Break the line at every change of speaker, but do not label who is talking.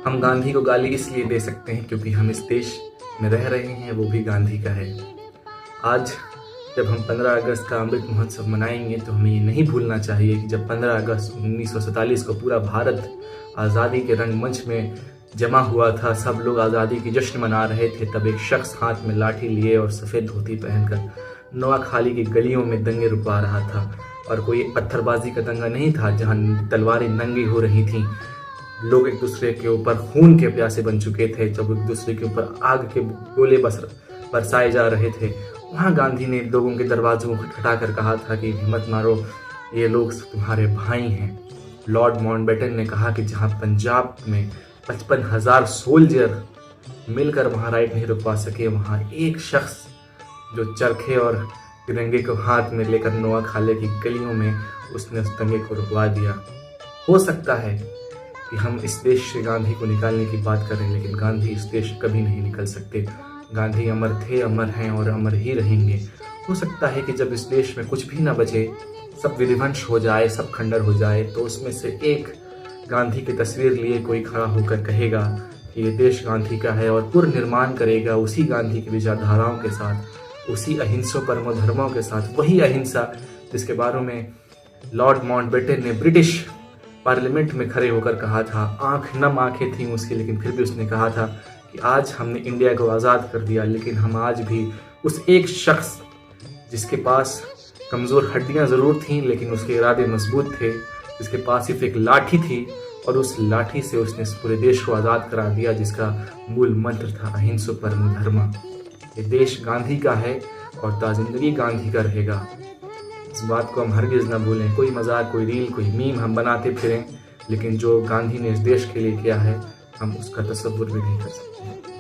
हम गांधी को गाली इसलिए दे सकते हैं क्योंकि हम इस देश में रह रहे हैं, वो भी गांधी का है। आज जब हम 15 अगस्त का अमृत महोत्सव मनाएंगे तो हमें ये नहीं भूलना चाहिए कि जब 15 अगस्त 1947 को पूरा भारत आज़ादी के रंगमंच में जमा हुआ था, सब लोग आज़ादी की जश्न मना रहे थे, तब एक शख्स हाथ में लाठी लिए और सफ़ेद धोती पहनकर नोआखाली की गलियों में दंगे रुकवा रहा था। और कोई पत्थरबाजी का दंगा नहीं था जहाँ तलवारें नंगी हो रही थीं, लोग एक दूसरे के ऊपर खून के प्यासे बन चुके थे, जब एक दूसरे के ऊपर आग के गोले बरसाए जा रहे थे। वहाँ गांधी ने लोगों के दरवाजों को खटखटाकर कहा था कि हिम्मत मारो, ये लोग तुम्हारे भाई हैं। लॉर्ड माउंटबेटन ने कहा कि जहाँ पंजाब में 55,000 सोल्जर मिलकर वहाँ राइट नहीं रुकवा सके, वहाँ एक शख्स जो चरखे और तिरंगे को हाथ में लेकर नोआखाली की गलियों में उसने उस दंगे को रुकवा दिया। हो सकता है कि हम इस देश से गांधी को निकालने की बात करें, लेकिन गांधी इस देश से कभी नहीं निकल सकते। गांधी अमर थे, अमर हैं और अमर ही रहेंगे। हो सकता है कि जब इस देश में कुछ भी ना बचे, सब विध्वंस हो जाए, सब खंडर हो जाए, तो उसमें से एक गांधी की तस्वीर लिए कोई खड़ा होकर कहेगा कि ये देश गांधी का है, और पुनर्निर्माण करेगा उसी गांधी की विचारधाराओं के साथ, उसी अहिंसा परमो धर्मों के साथ, वही अहिंसा जिसके बारे में लॉर्ड माउंटबेटन ने ब्रिटिश पार्लियामेंट में खड़े होकर कहा था। आंख नम आंखें थीं उसकी, लेकिन फिर भी उसने कहा था कि आज हमने इंडिया को आज़ाद कर दिया, लेकिन हम आज भी उस एक शख्स जिसके पास कमज़ोर हड्डियां ज़रूर थीं लेकिन उसके इरादे मजबूत थे, जिसके पास सिर्फ एक लाठी थी और उस लाठी से उसने इस पूरे देश को आज़ाद करा दिया, जिसका मूल मंत्र था अहिंसा परमो धर्म। ये देश गांधी का है और ताज़िंदगी गांधी का रहेगा। इस बात को हम हरगिज़ ना भूलें। कोई मजाक, कोई रील, कोई मीम हम बनाते फिरें, लेकिन जो गांधी ने इस देश के लिए किया है हम उसका तसव्वुर भी नहीं कर सकते हैं।